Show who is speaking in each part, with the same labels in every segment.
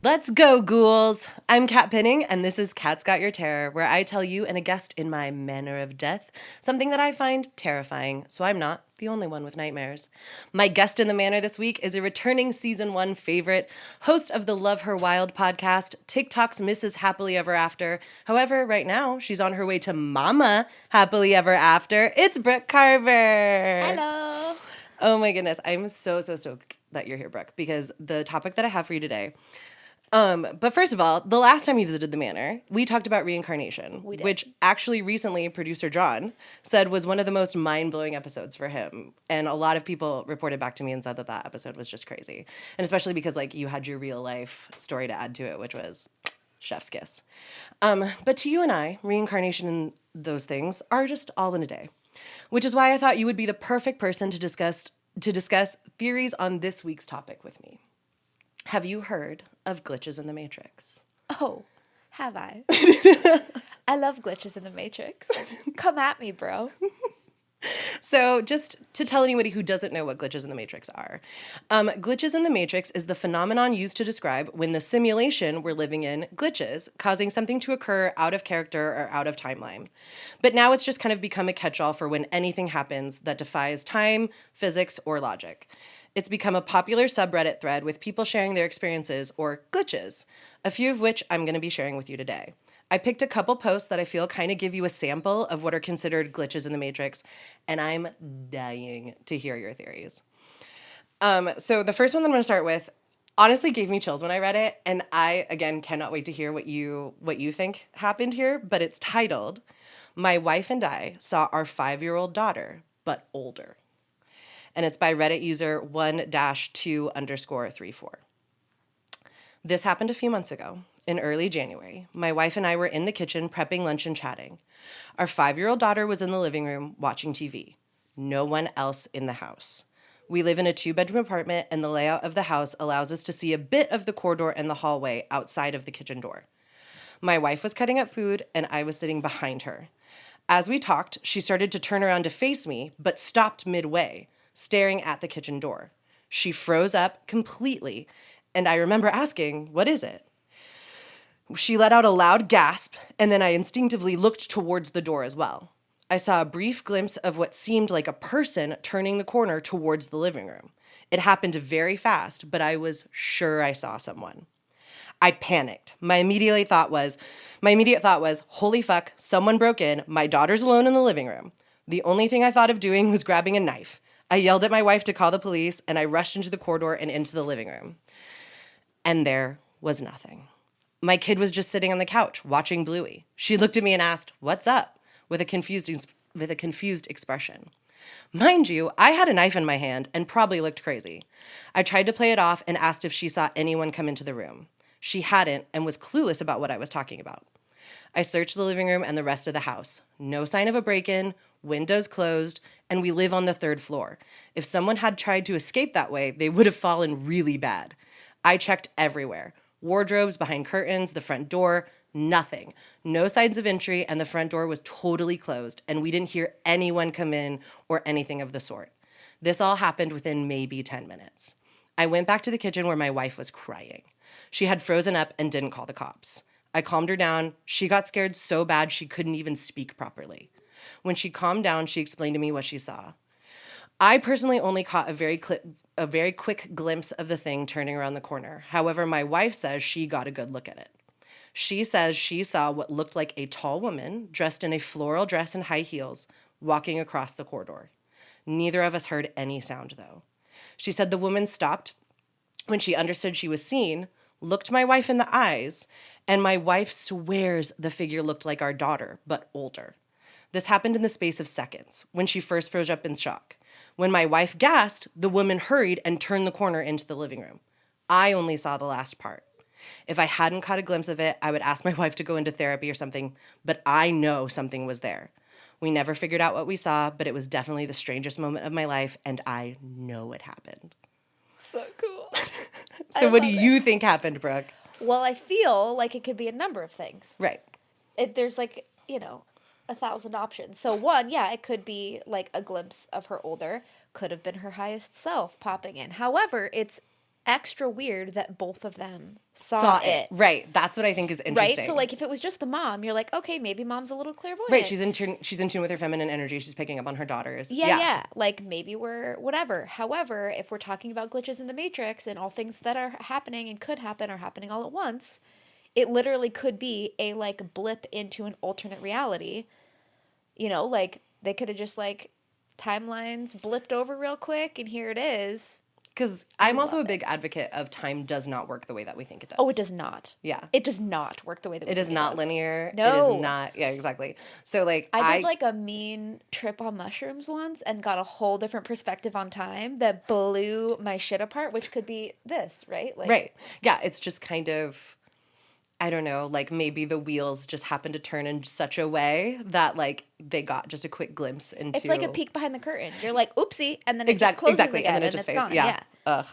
Speaker 1: Let's go, ghouls! I'm Kat Pinning, and this is Cat's Got Your Terror, where I tell you and a guest in my manner of death something that I find terrifying, so I'm not the only one with nightmares. My guest in the manor this week is a returning season 1 favorite, host of the Love Her Wild podcast, TikTok's Mrs. Happily Ever After. However, right now, she's on her way to Mama Happily Ever After. It's Brooke Carver!
Speaker 2: Hello!
Speaker 1: Oh my goodness, I'm so stoked that you're here, Brooke, because the topic that I have for you today. But first of all, the last time you visited the manor, we talked about reincarnation, which actually recently producer John said was one of the most mind-blowing episodes for him. And a lot of people reported back to me and said that that episode was just crazy. And especially because like you had your real life story to add to it, which was chef's kiss. But to you and I, reincarnation and those things are just all in a day, which is why I thought you would be the perfect person to discuss theories on this week's topic with me. Have you heard of glitches in the Matrix?
Speaker 2: Oh, have I? I love glitches in the Matrix. Come at me, bro.
Speaker 1: So just to tell anybody who doesn't know what glitches in the Matrix are, glitches in the Matrix is the phenomenon used to describe when the simulation we're living in glitches, causing something to occur out of character or out of timeline. But now it's just kind of become a catch-all for when anything happens that defies time, physics, or logic. It's become a popular subreddit thread with people sharing their experiences or glitches, a few of which I'm going to be sharing with you today. I picked a couple posts that I feel kind of give you a sample of what are considered glitches in the Matrix, and I'm dying to hear your theories. So the first one that I'm going to start with honestly gave me chills when I read it, and I, again, cannot wait to hear what you think happened here, but it's titled, "My Wife and I Saw Our 5-Year-Old Daughter, but Older." And it's by Reddit user 1-2_34. This happened a few months ago, in early January. My wife and I were in the kitchen prepping lunch and chatting. Our 5-year-old daughter was in the living room watching TV. No one else in the house. We live in a 2-bedroom apartment, and the layout of the house allows us to see a bit of the corridor and the hallway outside of the kitchen door. My wife was cutting up food, and I was sitting behind her. As we talked, she started to turn around to face me, but stopped midway, staring at the kitchen door. She froze up completely, and I remember asking, "What is it?" She let out a loud gasp, and then I instinctively looked towards the door as well. I saw a brief glimpse of what seemed like a person turning the corner towards the living room. It happened very fast, but I was sure I saw someone. I panicked. My immediate thought was, holy fuck, someone broke in. My daughter's alone in the living room. The only thing I thought of doing was grabbing a knife. I yelled at my wife to call the police, and I rushed into the corridor and into the living room. And there was nothing. My kid was just sitting on the couch, watching Bluey. She looked at me and asked, "What's up?" with a confused expression. Mind you, I had a knife in my hand and probably looked crazy. I tried to play it off and asked if she saw anyone come into the room. She hadn't and was clueless about what I was talking about. I searched the living room and the rest of the house. No sign of a break-in, windows closed, and we live on the 3rd floor. If someone had tried to escape that way, they would have fallen really bad. I checked everywhere. Wardrobes, behind curtains, the front door, nothing. No signs of entry, and the front door was totally closed, and we didn't hear anyone come in or anything of the sort. This all happened within maybe 10 minutes. I went back to the kitchen where my wife was crying. She had frozen up and didn't call the cops. I calmed her down. She got scared so bad she couldn't even speak properly. When she calmed down, she explained to me what she saw. I personally only caught a very quick glimpse of the thing turning around the corner. However, my wife says she got a good look at it. She says she saw what looked like a tall woman dressed in a floral dress and high heels walking across the corridor. Neither of us heard any sound, though. She said the woman stopped when she understood she was seen, looked my wife in the eyes, and my wife swears the figure looked like our daughter, but older. This happened in the space of seconds, when she first froze up in shock. When my wife gasped, the woman hurried and turned the corner into the living room. I only saw the last part. If I hadn't caught a glimpse of it, I would ask my wife to go into therapy or something, but I know something was there. We never figured out what we saw, but it was definitely the strangest moment of my life, and I know it happened.
Speaker 2: So cool.
Speaker 1: So what do you think happened, Brooke?
Speaker 2: Well, I feel like it could be a number of things.
Speaker 1: Right.
Speaker 2: There's 1,000 options. So one, yeah, it could be like a glimpse of her older, could have been her highest self popping in. However, it's extra weird that both of them saw it.
Speaker 1: Right. That's what I think is interesting.
Speaker 2: Right? So, like, if it was just the mom, you're like, okay, maybe mom's a little clairvoyant.
Speaker 1: Right. She's in tune with her feminine energy. She's picking up on her daughters.
Speaker 2: Yeah. Like, maybe we're whatever. However, if we're talking about glitches in the Matrix and all things that are happening and could happen are happening all at once, it literally could be a, like, blip into an alternate reality. You know, like, they could have just, like, timelines blipped over real quick, and here it is.
Speaker 1: Because I'm also a big advocate of time does not work the way that we think it does.
Speaker 2: Oh, it does not.
Speaker 1: Yeah.
Speaker 2: It does not work the way that we think it does.
Speaker 1: It is not linear.
Speaker 2: No.
Speaker 1: It is not. Yeah, exactly. So, like,
Speaker 2: I did, like, a mean trip on mushrooms once and got a whole different perspective on time that blew my shit apart, which could be this, right? Like,
Speaker 1: right. Yeah, it's just kind of, I don't know, like, maybe the wheels just happened to turn in such a way that, like, they got just a quick glimpse into...
Speaker 2: It's like a peek behind the curtain. You're like, oopsie, and then it just closes again,
Speaker 1: and then it just
Speaker 2: it's
Speaker 1: fades.
Speaker 2: gone.
Speaker 1: Yeah. Ugh.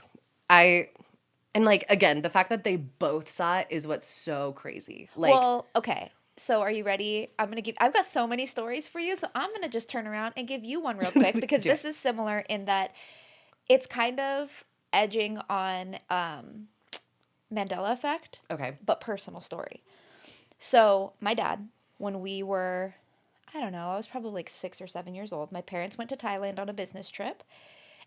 Speaker 1: And, like, again, the fact that they both saw it is what's so crazy. Like,
Speaker 2: well, okay. So are you ready? I've got so many stories for you, so I'm going to just turn around and give you one real quick because this is similar in that it's kind of edging on Mandela effect.
Speaker 1: Okay.
Speaker 2: But personal story. So my dad, when we were, I don't know, I was probably like 6 or 7 years old. My parents went to Thailand on a business trip.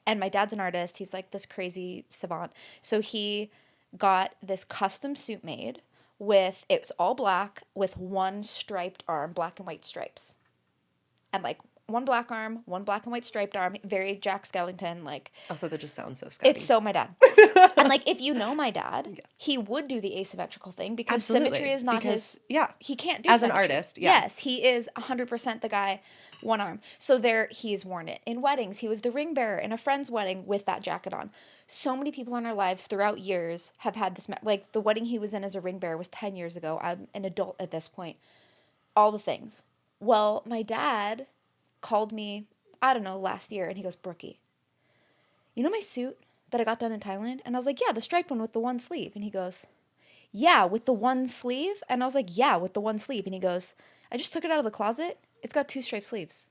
Speaker 2: And my dad's an artist. He's like this crazy savant. So he got this custom suit made it was all black with one striped arm, black and white stripes. And like one black arm, one black and white striped arm, very Jack Skellington, like.
Speaker 1: Also, that just sounds so Scotty.
Speaker 2: It's so my dad. And like, if you know my dad, he would do the asymmetrical thing because symmetry is not his.
Speaker 1: Yeah.
Speaker 2: He can't do
Speaker 1: as
Speaker 2: symmetry.
Speaker 1: an artist. Yeah.
Speaker 2: Yes, he is 100% the guy, one arm. So he's worn it in weddings. He was the ring bearer in a friend's wedding with that jacket on. So many people in our lives throughout years have had this. Like the wedding he was in as a ring bearer was 10 years ago. I'm an adult at this point. All the things. Well, my dad called me, I don't know, last year, and he goes, Brookie, you know my suit that I got done in Thailand? And I was like, yeah, the striped one with the one sleeve. And he goes, yeah, with the one sleeve? And I was like, yeah, with the one sleeve. And he goes, I just took it out of the closet. It's got 2 striped sleeves.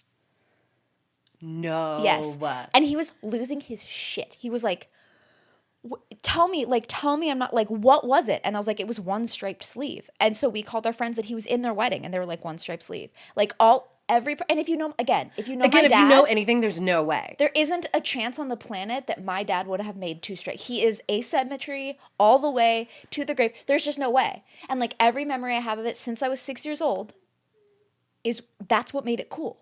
Speaker 1: No.
Speaker 2: Yes. And he was losing his shit. He was like, tell me I'm not, like, what was it? And I was like, it was one striped sleeve. And so we called our friends that he was in their wedding, and they were like, one striped sleeve. Like, and if you know my dad,
Speaker 1: if you know anything, there's no way.
Speaker 2: There isn't a chance on the planet that my dad would have made 2 straight. He is asymmetry all the way to the grave. There's just no way. And like every memory I have of it since I was 6 years old that's what made it cool.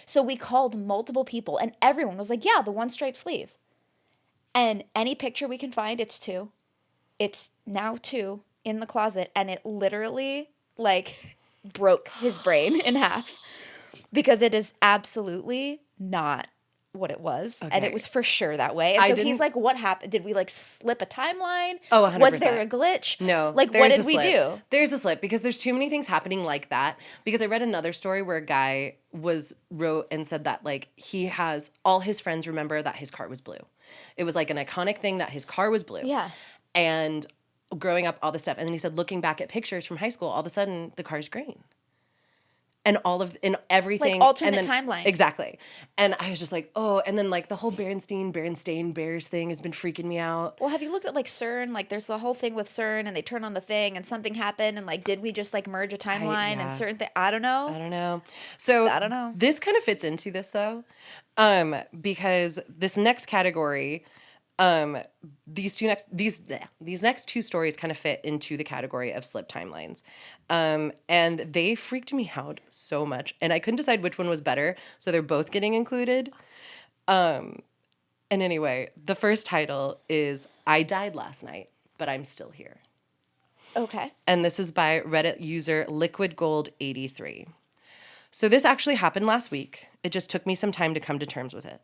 Speaker 2: So we called multiple people, and everyone was like, yeah, the one striped sleeve. And any picture we can find, it's 2. It's now 2 in the closet, and it literally, like, broke his brain in half because it is absolutely not what it was. Okay. And it was for sure that way. And so he's like, what happened? Did we, like, slip a timeline?
Speaker 1: Oh, 100%.
Speaker 2: Was there a glitch?
Speaker 1: No.
Speaker 2: Like, what did we do?
Speaker 1: There's a slip because there's too many things happening like that. Because I read another story where a guy wrote and said that, like, all his friends remember that his car was blue. It was like an iconic thing that his car was blue.
Speaker 2: Yeah.
Speaker 1: And growing up, all this stuff. And then he said, looking back at pictures from high school, all of a sudden the car's green. And everything.
Speaker 2: Like alternate timeline.
Speaker 1: Exactly. And I was just like, oh, and then like the whole Berenstain Bears thing has been freaking me out.
Speaker 2: Well, have you looked at like CERN? Like there's the whole thing with CERN and they turn on the thing and something happened and like, did we just like merge a timeline and certain things? I don't know.
Speaker 1: So
Speaker 2: I don't know.
Speaker 1: This kind of fits into this though. Because this next category, these next 2 stories kind of fit into the category of slip timelines. And they freaked me out so much. And I couldn't decide which one was better. So they're both getting included. And anyway, the first title is I Died Last Night, But I'm Still Here.
Speaker 2: Okay.
Speaker 1: And this is by Reddit user LiquidGold83. So this actually happened last week. It just took me some time to come to terms with it.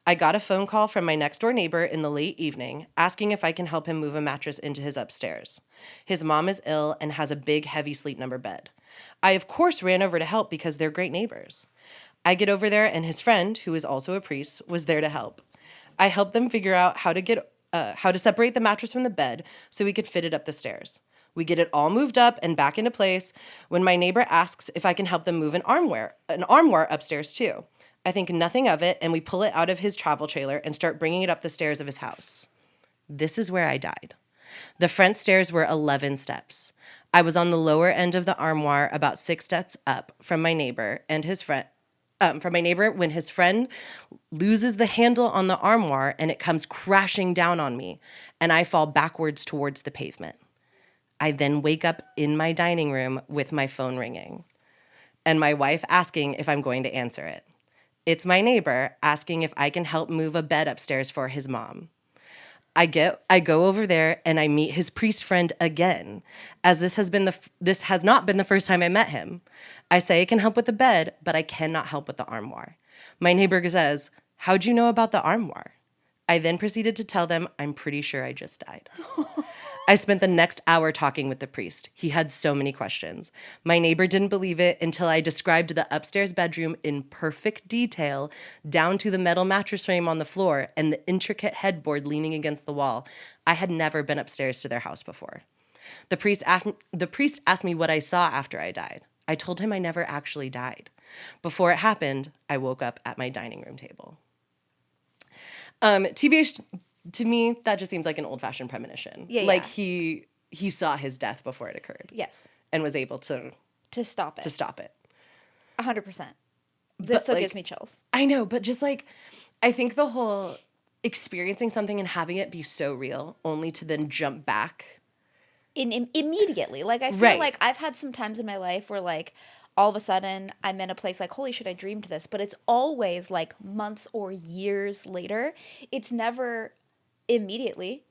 Speaker 1: I got a phone call from my next door neighbor in the late evening asking if I can help him move a mattress into his upstairs. His mom is ill and has a big, heavy sleep number bed. I, of course, ran over to help because they're great neighbors. I get over there and his friend, who is also a priest, was there to help. I helped them figure out how to separate the mattress from the bed so we could fit it up the stairs. We get it all moved up and back into place when my neighbor asks if I can help them move an armoire upstairs too. I think nothing of it, and we pull it out of his travel trailer and start bringing it up the stairs of his house. This is where I died. The front stairs were 11 steps. I was on the lower end of the armoire, about 6 steps up from my neighbor when his friend loses the handle on the armoire and it comes crashing down on me, and I fall backwards towards the pavement. I then wake up in my dining room with my phone ringing and my wife asking if I'm going to answer it. It's my neighbor asking if I can help move a bed upstairs for his mom. I go over there and I meet his priest friend again, as this has not been the first time I met him. I say I can help with the bed, but I cannot help with the armoire. My neighbor says, "How'd you know about the armoire?" I then proceeded to tell them I'm pretty sure I just died. I spent the next hour talking with the priest. He had so many questions. My neighbor didn't believe it until I described the upstairs bedroom in perfect detail, down to the metal mattress frame on the floor and the intricate headboard leaning against the wall. I had never been upstairs to their house before. The priest asked me what I saw after I died. I told him I never actually died. Before it happened, I woke up at my dining room table. TBH, to me, that just seems like an old-fashioned premonition.
Speaker 2: Yeah,
Speaker 1: like
Speaker 2: yeah.
Speaker 1: he saw his death before it occurred.
Speaker 2: Yes.
Speaker 1: And was able to
Speaker 2: stop it. 100%. This still gives me chills.
Speaker 1: I know, but just like, I think the whole experiencing something and having it be so real, only to then jump back.
Speaker 2: Immediately. Like, I feel like I've had some times in my life where, like, all of a sudden I'm in a place like, holy shit, I dreamed this. But it's always, like, months or years later. It's never immediately.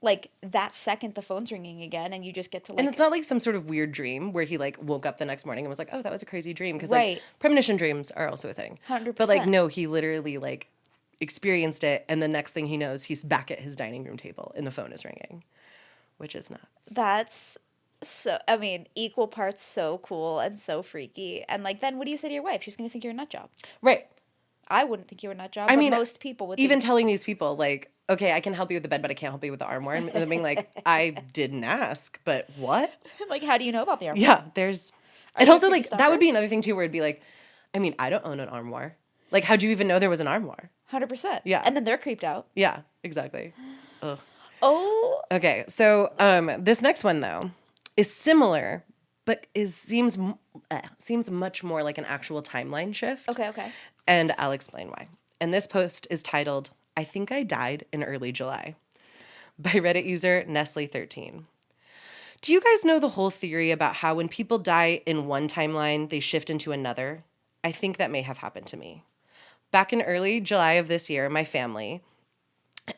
Speaker 2: Like, that second the phone's ringing again and you just get to, like...
Speaker 1: And it's not like some sort of weird dream where he, like, woke up the next morning and was like, oh, that was a crazy dream. Because, like, premonition dreams are also a thing.
Speaker 2: 100%.
Speaker 1: But, like, no, he literally, like, experienced it. And the next thing he knows, he's back at his dining room table and the phone is ringing. Which is nuts.
Speaker 2: That's so, I mean, equal parts so cool and so freaky. And, like, then what do you say to your wife? She's going to think you're a nut job.
Speaker 1: Right.
Speaker 2: I wouldn't think you were a nut job.
Speaker 1: I mean,
Speaker 2: most people would
Speaker 1: even telling these people, like, okay, I can help you with the bed, but I can't help you with the armoire. And them being like, I didn't ask, but what?
Speaker 2: Like, how do you know about the armoire?
Speaker 1: Yeah, there's... And also, like, that would be another thing, too, where it'd be like, I mean, I don't own an armoire. Like, how'd you even know there was an armoire?
Speaker 2: 100%.
Speaker 1: Yeah.
Speaker 2: And then they're creeped out.
Speaker 1: Yeah, exactly. Ugh.
Speaker 2: Oh.
Speaker 1: Okay, so this next one, though, is similar, but seems much more like an actual timeline shift.
Speaker 2: Okay.
Speaker 1: And I'll explain why. And this post is titled, I Think I Died in Early July, by Reddit user Nestle13. Do you guys know the whole theory about how when people die in one timeline, they shift into another? I think that may have happened to me. Back in early July of this year, my family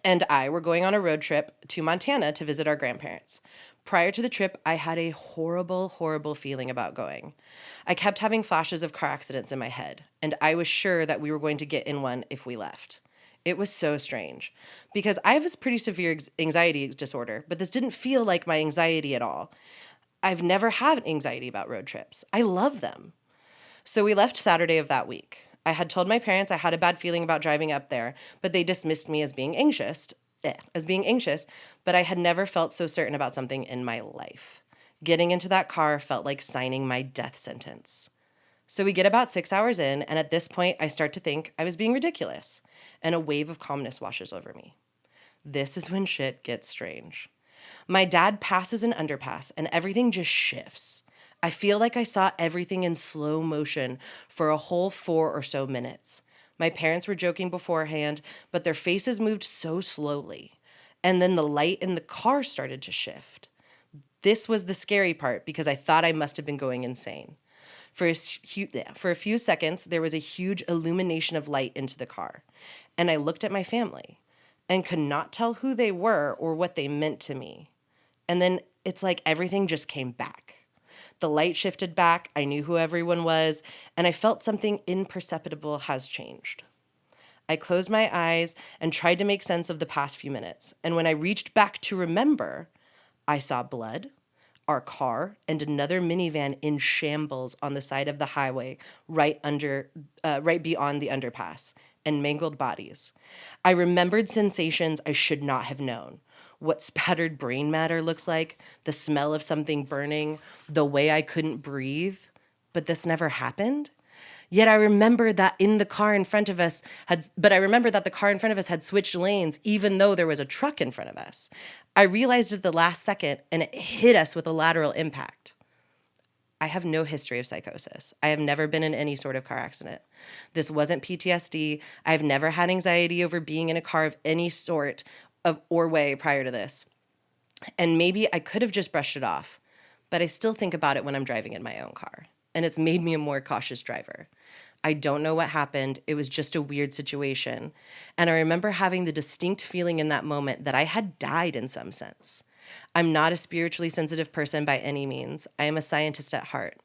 Speaker 1: and I were going on a road trip to Montana to visit our grandparents. Prior to the trip, I had a horrible, horrible feeling about going. I kept having flashes of car accidents in my head, and I was sure that we were going to get in one if we left. It was so strange, because I have this pretty severe anxiety disorder, but this didn't feel like my anxiety at all. I've never had anxiety about road trips. I love them. So we left Saturday of that week. I had told my parents I had a bad feeling about driving up there, but they dismissed me as being anxious, but I had never felt so certain about something in my life. Getting into that car felt like signing my death sentence. So we get about 6 hours in, and at this point, I start to think I was being ridiculous, and a wave of calmness washes over me. This is when shit gets strange. My dad passes an underpass, and everything just shifts. I feel like I saw everything in slow motion for a whole 4 or so minutes. My parents were joking beforehand, but their faces moved so slowly. And then the light in the car started to shift. This was the scary part because I thought I must have been going insane. For a few seconds, there was a huge illumination of light into the car. And I looked at my family and could not tell who they were or what they meant to me. And then it's like everything just came back. The light shifted back, I knew who everyone was, and I felt something imperceptible has changed. I closed my eyes and tried to make sense of the past few minutes, and when I reached back to remember, I saw blood, our car, and another minivan in shambles on the side of the highway right beyond the underpass, and mangled bodies. I remembered sensations I should not have known. What spattered brain matter looks like, the smell of something burning, the way I couldn't breathe. But this never happened. Yet I remember that the car in front of us had switched lanes even though there was a truck in front of us. I realized at the last second and it hit us with a lateral impact. I have no history of psychosis. I have never been in any sort of car accident. This wasn't PTSD. I have never had anxiety over being in a car of any sort or way prior to this. And maybe I could have just brushed it off, but I still think about it when I'm driving in my own car. And it's made me a more cautious driver. I don't know what happened. It was just a weird situation. And I remember having the distinct feeling in that moment that I had died in some sense. I'm not a spiritually sensitive person by any means. I am a scientist at heart.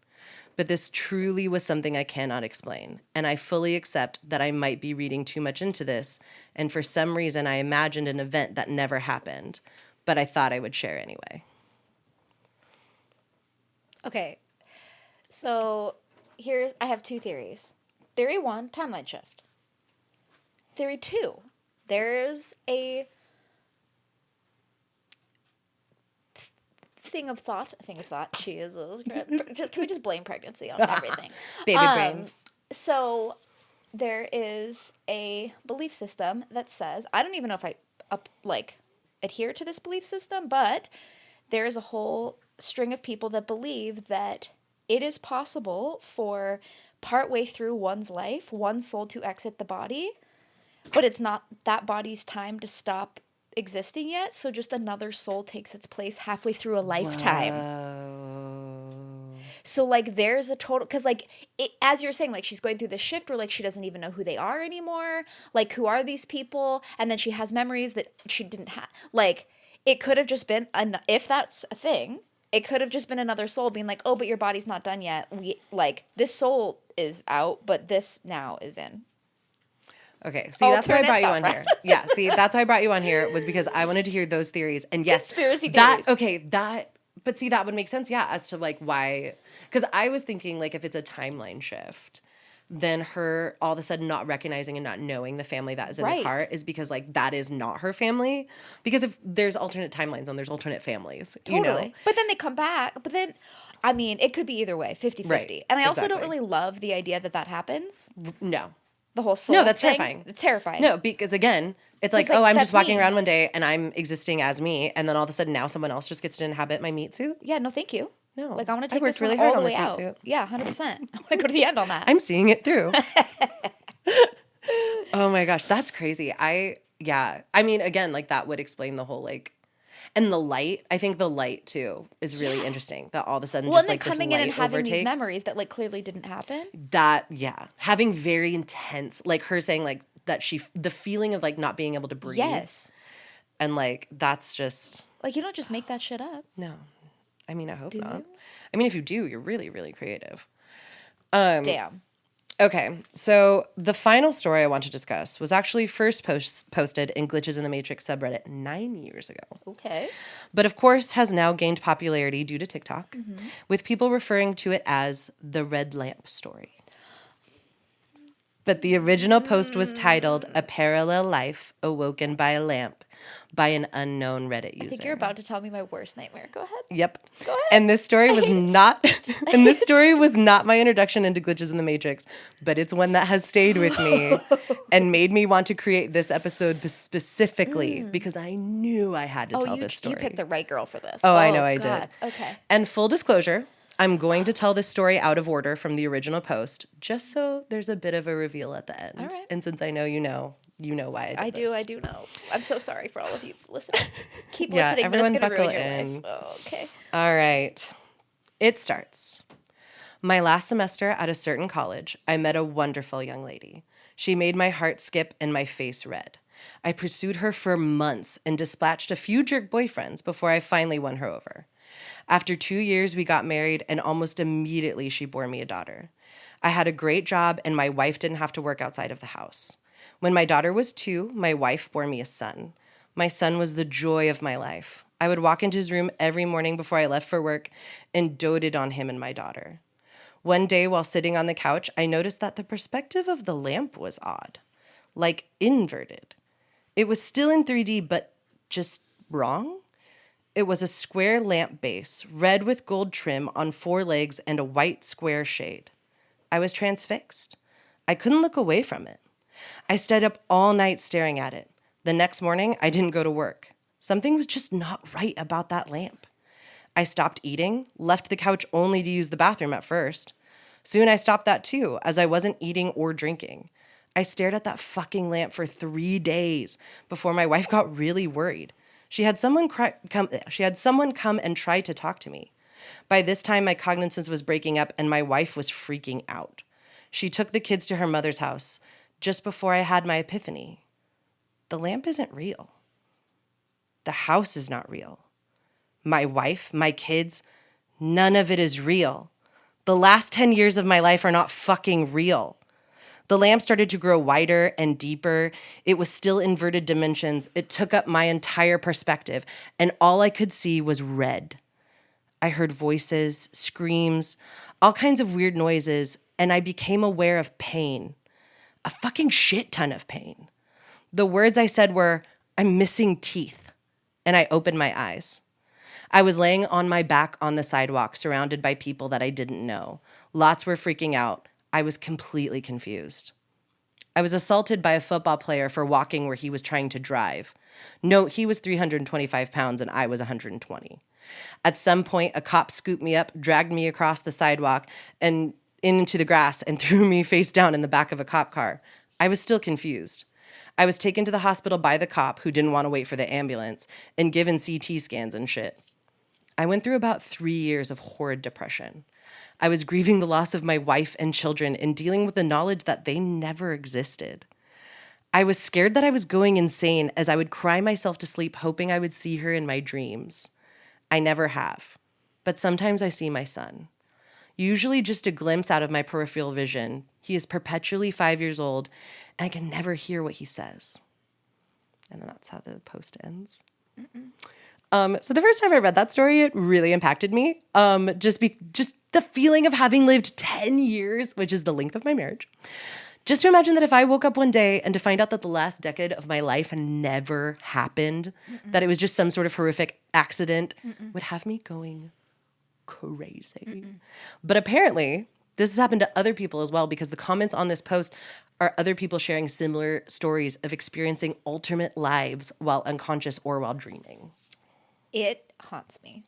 Speaker 1: But this truly was something I cannot explain. And I fully accept that I might be reading too much into this. And for some reason, I imagined an event that never happened. But I thought I would share anyway.
Speaker 2: Okay. So I have two theories. Theory 1, timeline shift. Theory 2, there's a thing of thought. Jesus. Can we just blame pregnancy on everything?
Speaker 1: Baby brain.
Speaker 2: So there is a belief system that says, I don't even know if I adhere to this belief system, but there is a whole string of people that believe that it is possible for partway through one's life, one soul to exit the body, but it's not that body's time to stop existing yet, so just another soul takes its place halfway through a lifetime.
Speaker 1: Whoa.
Speaker 2: So, like, there's a total, because, like, as you're saying, like, she's going through this shift where, like, she doesn't even know who they are anymore. Like, who are these people? And then she has memories that she didn't have. Like, it could have just been, if that's a thing, it could have just been another soul being like, oh, but your body's not done yet. This soul is out, but this now is in.
Speaker 1: Okay, see, that's why I brought you on here. Yeah, see, that's why I brought you on here, was because I wanted to hear those theories. And yes,
Speaker 2: conspiracy theories.
Speaker 1: But see, that would make sense, yeah, as to like why, because I was thinking like if it's a timeline shift, then her all of a sudden not recognizing and not knowing the family that is in the car is because like that is not her family. Because if there's alternate timelines and there's alternate families,
Speaker 2: Totally.
Speaker 1: you know?
Speaker 2: But then they come back. But then, I mean, it could be either way, 50-50.
Speaker 1: Right,
Speaker 2: And I also don't
Speaker 1: exactly.
Speaker 2: really love the idea that happens.
Speaker 1: No.
Speaker 2: The whole soul
Speaker 1: No, that's
Speaker 2: thing.
Speaker 1: terrifying.
Speaker 2: It's terrifying.
Speaker 1: No, because again, it's like,
Speaker 2: like,
Speaker 1: oh, I'm
Speaker 2: that's
Speaker 1: just walking
Speaker 2: me.
Speaker 1: around one day and I'm existing as me, and then all of a sudden now someone else just gets to inhabit my meat suit.
Speaker 2: Yeah, no, thank you.
Speaker 1: No.
Speaker 2: Like, I want to
Speaker 1: I
Speaker 2: take
Speaker 1: worked
Speaker 2: this
Speaker 1: really
Speaker 2: one
Speaker 1: hard
Speaker 2: all
Speaker 1: on
Speaker 2: the
Speaker 1: this
Speaker 2: way
Speaker 1: meat
Speaker 2: out.
Speaker 1: suit.
Speaker 2: Yeah, 100%. I want to go to the end on that.
Speaker 1: I'm seeing it through. Oh my gosh, that's crazy. I mean, again, like that would explain the whole like, and the light. I think the light too is really interesting. That all of a sudden
Speaker 2: Well,
Speaker 1: just
Speaker 2: and then
Speaker 1: like this
Speaker 2: coming in and
Speaker 1: light
Speaker 2: having
Speaker 1: overtakes.
Speaker 2: these memories that like clearly didn't happen.
Speaker 1: That having very intense, like her saying like that the feeling of like not being able to breathe.
Speaker 2: Yes.
Speaker 1: And like that's just
Speaker 2: Like, you don't just make that shit up.
Speaker 1: no. I mean, I hope
Speaker 2: Do
Speaker 1: not.
Speaker 2: you?
Speaker 1: I mean, if you do, you're really, really creative.
Speaker 2: Damn.
Speaker 1: Okay, so the final story I want to discuss was actually first posted in Glitches in the Matrix subreddit 9 years ago.
Speaker 2: Okay.
Speaker 1: But of course has now gained popularity due to TikTok, with people referring to it as the red lamp story. But the original post was titled A Parallel Life Awoken by a Lamp by an unknown Reddit user.
Speaker 2: I think you're about to tell me my worst nightmare. Go ahead.
Speaker 1: Yep.
Speaker 2: Go ahead.
Speaker 1: And this story was not was not my introduction into Glitches in the Matrix, but it's one that has stayed with me and made me want to create this episode specifically because I knew I had to tell this story.
Speaker 2: You picked the right girl for this.
Speaker 1: Oh, I know I
Speaker 2: God.
Speaker 1: did.
Speaker 2: Okay.
Speaker 1: And full disclosure, I'm going to tell this story out of order from the original post, just so there's a bit of a reveal at the end.
Speaker 2: All right.
Speaker 1: And since I know you know why I did this.
Speaker 2: I do know. I'm so sorry for all of you listening. Keep
Speaker 1: Yeah,
Speaker 2: listening,
Speaker 1: everyone
Speaker 2: but it's going to
Speaker 1: buckle
Speaker 2: ruin your
Speaker 1: in.
Speaker 2: life. Oh, okay.
Speaker 1: All right. It starts. My last semester at a certain college, I met a wonderful young lady. She made my heart skip and my face red. I pursued her for months and dispatched a few jerk boyfriends before I finally won her over. After 2 years, we got married, and almost immediately she bore me a daughter. I had a great job, and my wife didn't have to work outside of the house. When my daughter was 2, my wife bore me a son. My son was the joy of my life. I would walk into his room every morning before I left for work and doted on him and my daughter. One day, while sitting on the couch, I noticed that the perspective of the lamp was odd, like inverted. It was still in 3D, but just wrong. It was a square lamp base, red with gold trim on 4 legs and a white square shade. I was transfixed. I couldn't look away from it. I stayed up all night staring at it. The next morning, I didn't go to work. Something was just not right about that lamp. I stopped eating, left the couch only to use the bathroom at first. Soon I stopped that too, as I wasn't eating or drinking. I stared at that fucking lamp for 3 days before my wife got really worried. She had someone come and try to talk to me. By this time, my cognizance was breaking up and my wife was freaking out. She took the kids to her mother's house just before I had my epiphany. The lamp isn't real. The house is not real. My wife, my kids, none of it is real. The last 10 years of my life are not fucking real. The lamp started to grow wider and deeper. It was still inverted dimensions. It took up my entire perspective, and all I could see was red. I heard voices, screams, all kinds of weird noises, and I became aware of pain. A fucking shit ton of pain. The words I said were, "I'm missing teeth," and I opened my eyes. I was laying on my back on the sidewalk, surrounded by people that I didn't know. Lots were freaking out. I was completely confused. I was assaulted by a football player for walking where he was trying to drive. Note, he was 325 pounds and I was 120. At some point, a cop scooped me up, dragged me across the sidewalk and into the grass and threw me face down in the back of a cop car. I was still confused. I was taken to the hospital by the cop who didn't want to wait for the ambulance and given CT scans and shit. I went through about 3 years of horrid depression. I was grieving the loss of my wife and children and dealing with the knowledge that they never existed. I was scared that I was going insane as I would cry myself to sleep hoping I would see her in my dreams. I never have, but sometimes I see my son. Usually just a glimpse out of my peripheral vision. He is perpetually 5 years old and I can never hear what he says. And then that's how the post ends. So the first time I read that story, it really impacted me. Just the feeling of having lived 10 years, which is the length of my marriage. Just to imagine that if I woke up one day and to find out that the last decade of my life never happened, that it was just some sort of horrific accident, would have me going crazy. But apparently, this has happened to other people as well, because the comments on this post are other people sharing similar stories of experiencing alternate lives while unconscious or while dreaming.
Speaker 2: It haunts me.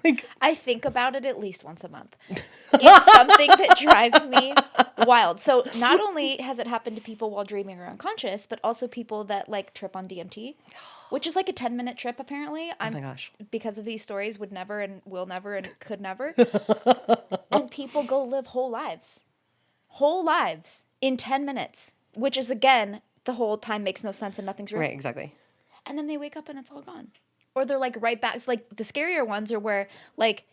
Speaker 1: Like,
Speaker 2: I think about it at least once a month. It's something that drives me wild. So not only has it happened to people while dreaming or unconscious, but also people that like trip on DMT, which is like a 10-minute trip apparently.
Speaker 1: Oh my gosh.
Speaker 2: Because of these stories, would never and will never and could never. And people go live whole lives in 10 minutes, which is, again, the whole time makes no sense and nothing's real.
Speaker 1: Right, exactly.
Speaker 2: And then they wake up and it's all gone. Or they're like right back. It's like the scarier ones are where like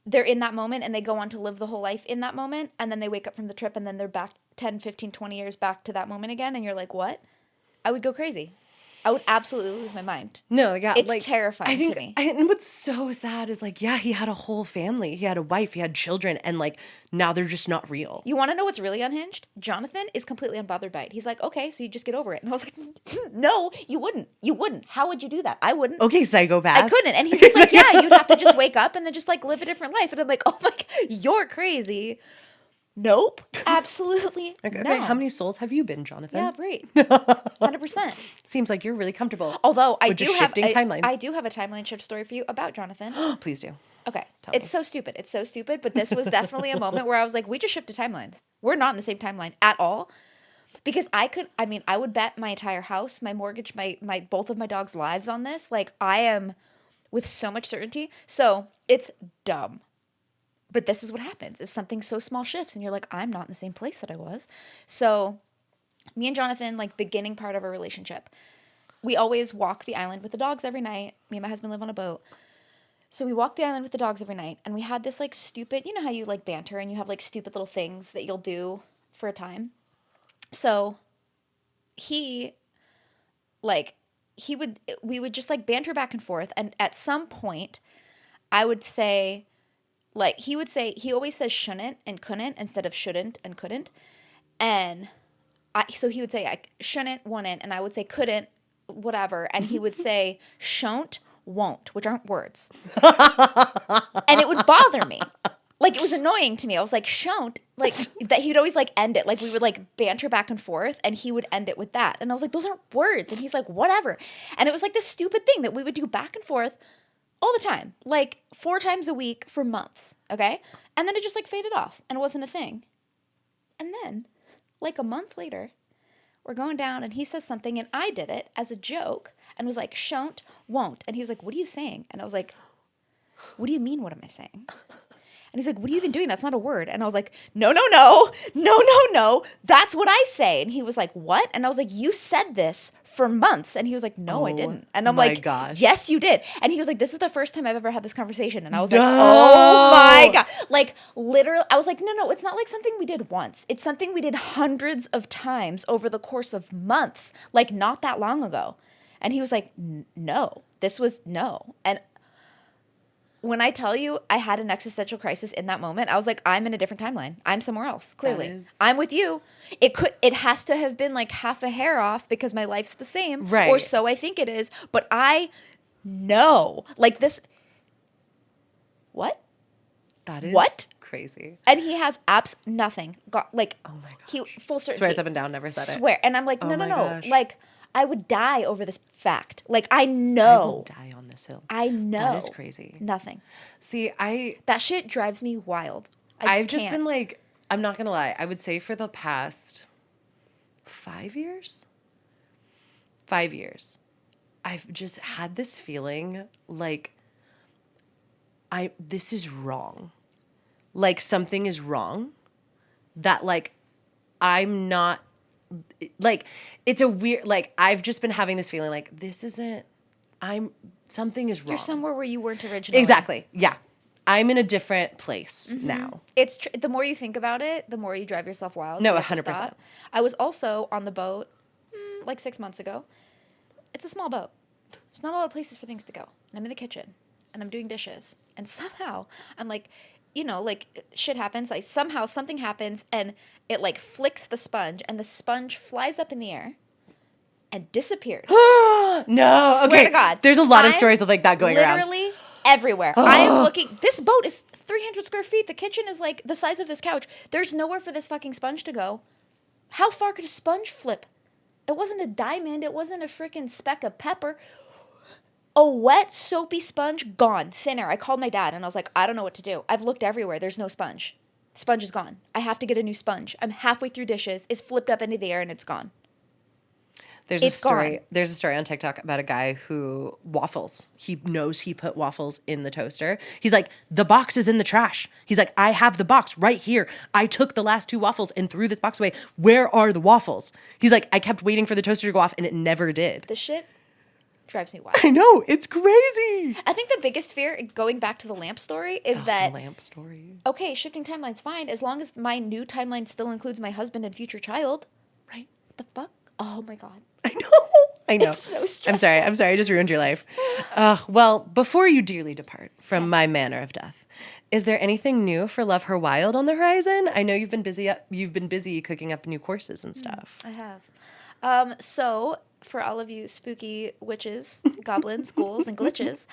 Speaker 2: they're in that moment and they go on to live the whole life in that moment. And then they wake up from the trip and then they're back 10, 15, 20 years back to that moment again. And you're like, what? I would go crazy. I would absolutely lose my mind.
Speaker 1: No, yeah.
Speaker 2: It's
Speaker 1: like,
Speaker 2: terrifying to me.
Speaker 1: And what's so sad is like, yeah, he had a whole family. He had a wife, he had children, and like now they're just not real.
Speaker 2: You want to know what's really unhinged? Jonathan is completely unbothered by it. He's like, okay, so you just get over it. And I was like, no, you wouldn't. You wouldn't. How would you do that? I wouldn't.
Speaker 1: Okay, psychopath.
Speaker 2: I couldn't. And he was like, yeah, you'd have to just wake up and then just like live a different life. And I'm like, oh my God, you're crazy. Nope. Absolutely
Speaker 1: Okay,
Speaker 2: no.
Speaker 1: how many souls have you been, Jonathan?
Speaker 2: Yeah, right. 100%.
Speaker 1: Seems like you're really comfortable.
Speaker 2: Although I
Speaker 1: with
Speaker 2: do
Speaker 1: just
Speaker 2: have
Speaker 1: shifting timelines.
Speaker 2: I do have a timeline shift story for you about Jonathan.
Speaker 1: Please do.
Speaker 2: Okay.
Speaker 1: Tell
Speaker 2: It's
Speaker 1: me.
Speaker 2: so stupid. It's so stupid. But this was definitely a moment where I was like, we just shifted timelines. We're not in the same timeline at all. Because I would bet my entire house, my mortgage, my both of my dogs' lives on this. Like, I am with so much certainty. So it's dumb. But this is what happens, is something so small shifts and you're like, I'm not in the same place that I was. So me and Jonathan, like beginning part of our relationship, we always walk the island with the dogs every night. Me and my husband live on a boat. So we walk the island with the dogs every night and we had this like stupid, you know how you like banter and you have like stupid little things that you'll do for a time. So we would just like banter back and forth. And at some point I would say, like, he always says shouldn't and couldn't instead of shouldn't and couldn't. And so he would say, I shouldn't, wouldn't, and I would say couldn't, whatever. And he would say shon't, won't, which aren't words. And it would bother me. Like, it was annoying to me. I was like, "Shon't," like, that he'd always, like, end it. Like, we would, like, banter back and forth, and he would end it with that. And I was like, those aren't words. And he's like, whatever. And it was, like, this stupid thing that we would do back and forth all the time. Like, 4 times a week for months, okay? And then it just, like, faded off, and it wasn't a thing. And then, like, a month later, we're going down, and he says something, and I did it as a joke, and was like, "Shon't, won't." And he was like, "What are you saying?" And I was like, "What do you mean, what am I saying?" And he's like, "What are you even doing? That's not a word." And I was like, "No, no, no, no, no, no. That's what I say." And he was like, "What?" And I was like, "You said this for months." And he was like, "No, I didn't." And I'm
Speaker 1: my
Speaker 2: like,
Speaker 1: gosh.
Speaker 2: "Yes, you did." And he was like, "This is the first time I've ever had this conversation." And I was like,
Speaker 1: No.
Speaker 2: "Oh my God." Like, literally, I was like, "No, no, it's not like something we did once. It's something we did hundreds of times over the course of months, like not that long ago." And he was like, "No, this was no." And when I tell you I had an existential crisis in that moment, I was like, I'm in a different timeline. I'm somewhere else, clearly. I'm with you. It has to have been like half a hair off because my life's the same.
Speaker 1: Right.
Speaker 2: Or so I think it is. But I know. Like this. What?
Speaker 1: That is
Speaker 2: What?
Speaker 1: crazy.
Speaker 2: And he has nothing. Like,
Speaker 1: Oh my gosh.
Speaker 2: he full certainty.
Speaker 1: Swears up and down, never said it.
Speaker 2: Swear. And I'm like, no,
Speaker 1: Oh
Speaker 2: no,
Speaker 1: my
Speaker 2: no.
Speaker 1: gosh.
Speaker 2: Like, I would die over this fact. Like, I
Speaker 1: I
Speaker 2: know.
Speaker 1: will die on this hill.
Speaker 2: I know.
Speaker 1: That is crazy.
Speaker 2: Nothing.
Speaker 1: See,
Speaker 2: That shit drives me wild.
Speaker 1: I've just been like, I'm not gonna lie, I would say for the past 5 years, I've just had this feeling like this is wrong. Like something is wrong. That like I'm not like it's a weird like I've just been having this feeling like this isn't something is wrong.
Speaker 2: You're somewhere where you weren't originally.
Speaker 1: Exactly. Yeah. I'm in a different place now.
Speaker 2: It's the more you think about it, the more you drive yourself wild.
Speaker 1: No,
Speaker 2: so you have to
Speaker 1: 100%.
Speaker 2: stop. I was also on the boat like 6 months ago. It's a small boat. There's not a lot of places for things to go. And I'm in the kitchen and I'm doing dishes. And somehow I'm like, you know, like shit happens. Like somehow something happens and it like flicks the sponge and the sponge flies up in the air and disappeared.
Speaker 1: No.
Speaker 2: Swear
Speaker 1: Okay.
Speaker 2: to God.
Speaker 1: There's a lot of
Speaker 2: I'm
Speaker 1: stories of like that going around.
Speaker 2: Literally everywhere. I am looking. This boat is 300 square feet. The kitchen is like the size of this couch. There's nowhere for this fucking sponge to go. How far could a sponge flip? It wasn't a diamond. It wasn't a freaking speck of pepper. A wet, soapy sponge, gone. Thin air. I called my dad and I was like, I don't know what to do. I've looked everywhere. There's no sponge. Sponge is gone. I have to get a new sponge. I'm halfway through dishes. It's flipped up into the air and it's gone.
Speaker 1: There's a story. There's a story on TikTok about a guy who waffles. He knows he put waffles in the toaster. He's like, the box is in the trash. He's like, I have the box right here. I took the last 2 waffles and threw this box away. Where are the waffles? He's like, I kept waiting for the toaster to go off and it never did.
Speaker 2: The shit drives me wild.
Speaker 1: I know, it's crazy.
Speaker 2: I think the biggest fear, going back to the lamp story, is that
Speaker 1: lamp story.
Speaker 2: okay, shifting timeline's fine as long as my new timeline still includes my husband and future child.
Speaker 1: Right.
Speaker 2: What the fuck? Oh my God.
Speaker 1: I know.
Speaker 2: It's so stressful.
Speaker 1: I'm sorry. I just ruined your life. Well, before you dearly depart from my manner of death, is there anything new for Love Her Wild on the horizon? I know you've been busy cooking up new courses and stuff.
Speaker 2: I have. So for all of you spooky witches, goblins, ghouls, and glitches,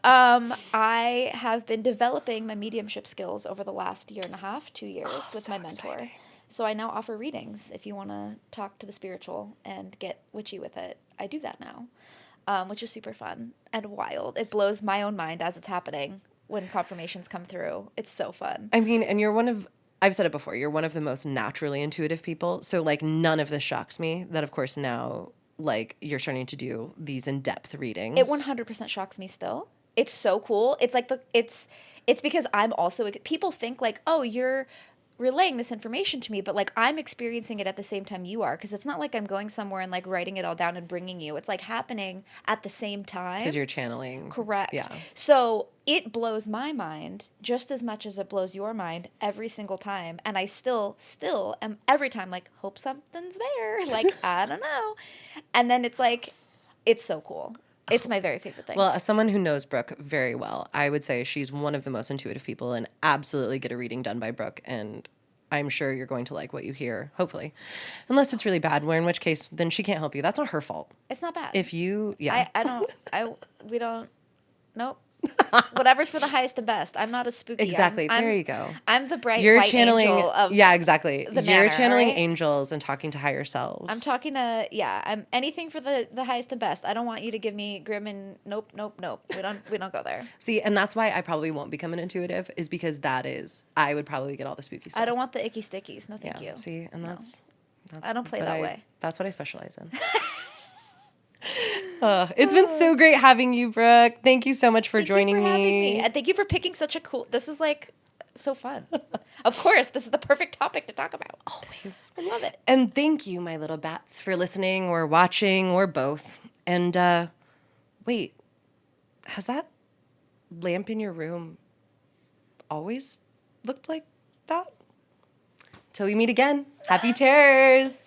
Speaker 2: I have been developing my mediumship skills over the last 1.5 2 years with my mentor.
Speaker 1: Exciting.
Speaker 2: So I now offer readings if you want to talk to the spiritual and get witchy with it. I do that now, which is super fun and wild. It blows my own mind as it's happening when confirmations come through. It's so fun.
Speaker 1: I mean, and I've said it before, you're one of the most naturally intuitive people. So like none of this shocks me that of course now like you're starting to do these in-depth readings.
Speaker 2: It 100% shocks me still. It's so cool. It's like it's because I'm also, people think like, oh, you're relaying this information to me, but like I'm experiencing it at the same time you are, because it's not like I'm going somewhere and like writing it all down and bringing you. It's like happening at the same time.
Speaker 1: Because you're channeling.
Speaker 2: Correct.
Speaker 1: Yeah.
Speaker 2: So it blows my mind just as much as it blows your mind every single time. And I still am every time like, hope something's there. Like, I don't know. And then it's like, it's so cool. It's my very favorite thing.
Speaker 1: Well, as someone who knows Brooke very well, I would say she's one of the most intuitive people, and absolutely get a reading done by Brooke. And I'm sure you're going to like what you hear, hopefully. Unless it's really bad, where in which case, then she can't help you. That's not her fault.
Speaker 2: It's not bad.
Speaker 1: If you, yeah.
Speaker 2: We don't, nope. Whatever's for the highest and best. I'm not a spooky.
Speaker 1: Exactly. There you go.
Speaker 2: I'm the bright
Speaker 1: You're
Speaker 2: white
Speaker 1: channeling,
Speaker 2: angel of
Speaker 1: yeah, exactly.
Speaker 2: the
Speaker 1: You're
Speaker 2: manor,
Speaker 1: channeling
Speaker 2: right?
Speaker 1: angels and talking to higher selves.
Speaker 2: I'm talking to, I'm anything for the highest and best. I don't want you to give me grim and nope. We don't go there.
Speaker 1: See, and that's why I probably won't become an intuitive, is because I would probably get all the spooky stuff.
Speaker 2: I don't want the icky stickies. No, thank you.
Speaker 1: See, and
Speaker 2: No.
Speaker 1: that's
Speaker 2: I don't play that way.
Speaker 1: That's what I specialize in. It's been so great having you, Brooke. Thank you so much for joining
Speaker 2: Thank you for having
Speaker 1: me.
Speaker 2: and thank you for picking such a cool. This is like so fun. Of course, this is the perfect topic to talk about.
Speaker 1: Always.
Speaker 2: I love it.
Speaker 1: And thank you, my little bats, for listening or watching or both. And wait, has that lamp in your room always looked like that? Till we meet again. Happy terrors.